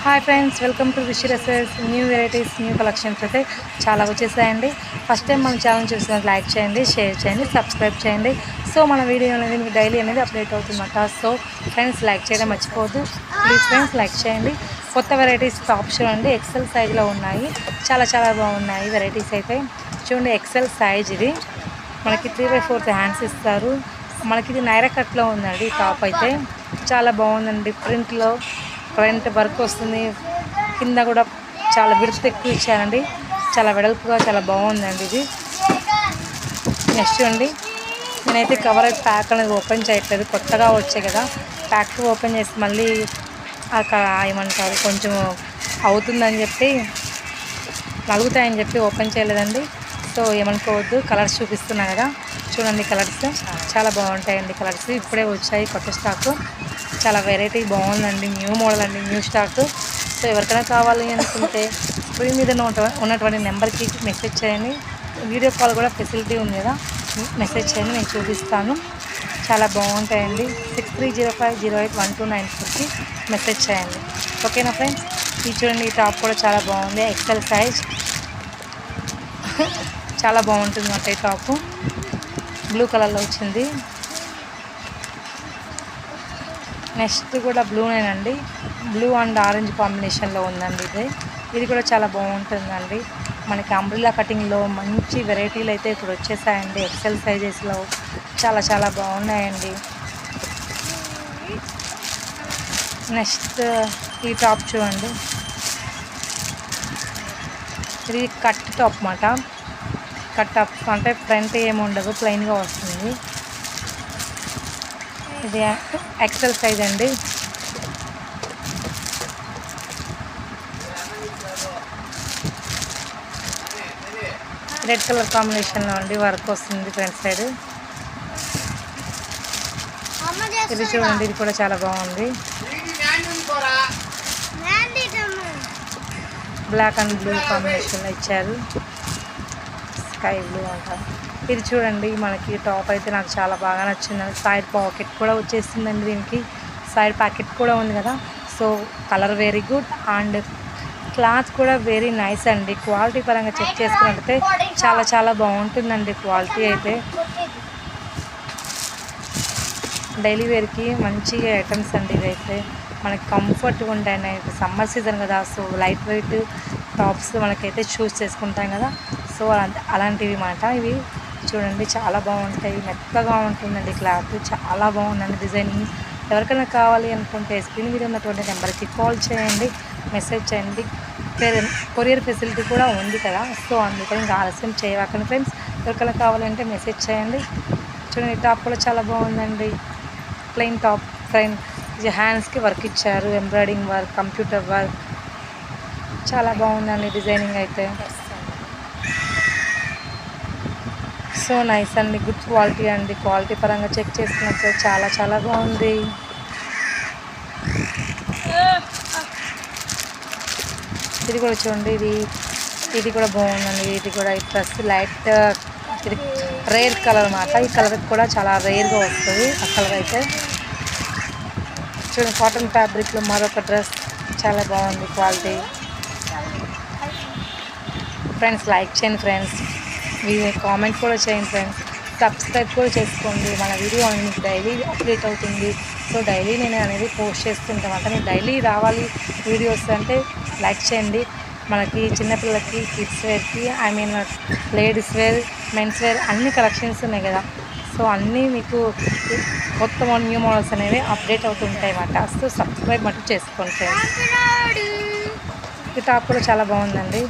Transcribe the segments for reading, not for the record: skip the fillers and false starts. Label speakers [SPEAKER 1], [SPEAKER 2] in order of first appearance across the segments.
[SPEAKER 1] Hi friends, welcome to wish dresses. New varieties, new collections అయితే చాలా వచ్చేసాయండి. First time మన channel చూసినట్టు like చేయండి, షేర్ చేయండి, సబ్స్క్రైబ్ చేయండి. సో మన వీడియో అనేది మీకు డైలీ అనేది అప్డేట్ అవుతుందన్నమాట. సో ఫ్రెండ్స్, లైక్ చేయడం మర్చిపోవద్దు ప్లీజ్. ఫ్రెండ్స్, లైక్ చేయండి. కొత్త వెరైటీస్ టాప్ చూడండి, ఎక్సెల్ సైజులో ఉన్నాయి. చాలా చాలా బాగున్నాయి వెరైటీస్ అయితే. చూడండి, ఎక్సెల్ సైజ్ ఇది. మనకి 3/4 హ్యాండ్స్ ఇస్తారు. మనకి ఇది నైరా కట్లో ఉందండి. టాప్ అయితే చాలా బాగుందండి. ఫ్రంట్ వర్క్ వస్తుంది. కింద కూడా చాలా విడత్ ఎక్కువ ఇచ్చారండి. చాలా వెడల్పుగా చాలా బాగుందండి ఇది. నెక్స్ట్ అండి, నేనైతే కవర్ ప్యాక్ అనేది ఓపెన్ చేయట్లేదు, కొత్తగా వచ్చాయి కదా. ప్యాక్ ఓపెన్ చేసి మళ్ళీ ఏమంటారు కొంచెం అవుతుందని చెప్పి, నలుగుతాయని చెప్పి ఓపెన్ చేయలేదండి. సో ఏమనుకోవద్దు. కలర్స్ చూపిస్తున్నా కదా, చూడండి. కలర్స్ చాలా బాగుంటాయండి. కలర్స్ ఇప్పుడే వచ్చాయి, కొత్త స్టాక్. చాలా వెరైటీ బాగుందండి. న్యూ మోడల్ అండి, న్యూ స్టాక్. సో ఎవరికైనా కావాలి అనుకుంటే స్క్రీన్ మీద ఉన్నటువంటి నెంబర్కి మెసేజ్ చేయండి. వీడియో కాల్ కూడా ఫెసిలిటీ ఉంది కదా, మెసేజ్ చేయండి, నేను చూపిస్తాను. చాలా బాగుంటాయండి. 6305081294కి మెసేజ్ చేయండి. ఓకేనా ఫ్రెండ్స్? ఇది చూడండి, ఈ టాప్ కూడా చాలా బాగుంది. ఎక్సెల్ సైజ్ చాలా బాగుంటుంది అన్నమాట. ఈ టాపు బ్లూ కలర్లో వచ్చింది. నెక్స్ట్ కూడా బ్లూనేనండి. బ్లూ అండ్ ఆరెంజ్ కాంబినేషన్లో ఉందండి ఇది కూడా చాలా బాగుంటుందండి. మనకి అంబ్రిల్లా కటింగ్లో మంచి వెరైటీలు అయితే ఇప్పుడు వచ్చేసాయండి. ఎక్సెల్ సైజెస్లో చాలా చాలా బాగున్నాయండి. నెక్స్ట్ ఈ టాప్ చూడండి, ఇది కట్ టాప్ అన్నమాట. కట్ టాప్ అంటే ఫ్రంట్ ఏమి ఉండదు, ప్లెయిన్గా వస్తుంది. ఇది ఎక్సెల్ సైజ్ అండి. రెడ్ కలర్ కాంబినేషన్లో అండి వర్క్ వస్తుంది ఫ్రంట్ సైడ్. ఇది చూడండి, ఇది కూడా చాలా బాగుంది. బ్లాక్ అండ్ బ్లూ కాంబినేషన్లో ఇచ్చారు. స్కై బ్లూ అంటారు. ఇది చూడండి, మనకి టాప్ అయితే నాకు చాలా బాగా నచ్చిందండి. సైడ్ పాకెట్ కూడా వచ్చేసిందండి. దీనికి సైడ్ ప్యాకెట్ కూడా ఉంది కదా. So colour very good and cloth కూడా వెరీ నైస్ అండి. క్వాలిటీ పరంగా చెక్ చేసుకున్నట్లయితే చాలా చాలా బాగుంటుందండి క్వాలిటీ అయితే. డైలీ వేర్కి మంచి ఐటమ్స్ అండి ఇవైతే. మనకి కంఫర్ట్గా ఉంటాయండి. సమ్మర్ సీజన్ కదా, సో లైట్ వెయిట్ టాప్స్ మనకైతే చూస్ చేసుకుంటాం కదా. సో అలాంటివి మాట ఇవి. చూడండి, చాలా బాగుంటాయి. మెత్తగా ఉంటుందండి క్లాత్. చాలా బాగుందండి డిజైనింగ్. ఎవరికైనా కావాలి అనుకుంటే స్క్రీన్ మీద ఉన్నటువంటి నెంబర్కి కాల్ చేయండి, మెసేజ్ చేయండి. కొరియర్ ఫెసిలిటీ కూడా ఉంది కదా. సో అందుకని ఇంకా ఆలస్యం చేయకండి ఫ్రెండ్స్. ఎవరికైనా కావాలంటే మెసేజ్ చేయండి. చూడండి, టాప్ కూడా చాలా బాగుందండి. Plain top. ఫ్రంట్ హ్యాండ్స్కి వర్క్ ఇచ్చారు, ఎంబ్రాయిడింగ్ వర్క్, కంప్యూటర్ వర్క్. చాలా బాగుందండి డిజైనింగ్ అయితే. సో నైస్ అండి, గుడ్ క్వాలిటీ అండి. క్వాలిటీ పరంగా చెక్ చేసుకున్నట్టు చాలా చాలా బాగుంది. ఇది కూడా చూడండి, ఇది కూడా బాగుందండి. ఇది కూడా ఈ డ్రెస్ లైట్, ఇది రేర్ కలర్ అన్నమాట. ఈ కలర్ కూడా చాలా రేర్గా వస్తుంది ఆ కలర్ అయితే. చూడండి, కాటన్ ఫ్యాబ్రిక్లో మరొక డ్రెస్ చాలా బాగుంది క్వాలిటీ. ఫ్రెండ్స్, లైక్ చేయండి ఫ్రెండ్స్, కామెంట్ కూడా చేయండి ఫ్రెండ్స్. సబ్స్క్రైబ్ కూడా చేసుకోండి. మన వీడియో అనేది మీకు డైలీ అప్డేట్ అవుతుంది. సో డైలీ నేను అనేది పోస్ట్ చేస్తుంటాను అంటే మీకు డైలీ రావాలి వీడియోస్ అంటే లైక్ చేయండి. మనకి చిన్నపిల్లలకి, కిడ్స్ వేర్కి, లేడీస్ వేర్, మెన్స్ వేర్ అన్ని కలెక్షన్స్ ఉన్నాయి కదా. సో అన్నీ మీకు కొత్త న్యూ మోడల్స్ అనేవి అప్డేట్ అవుతుంటాయి అన్నమాట. సో సబ్స్క్రైబ్ మటుకు చేసుకోండి ఫ్రెండ్స్. ఈ టాప్ కూడా చాలా బాగుందండి.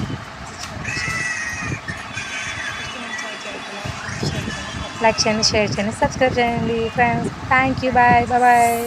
[SPEAKER 1] లైక్ చేయండి, షేర్ చేయండి, సబ్స్క్రైబ్ చేయండి friends. Thank you. Bye bye.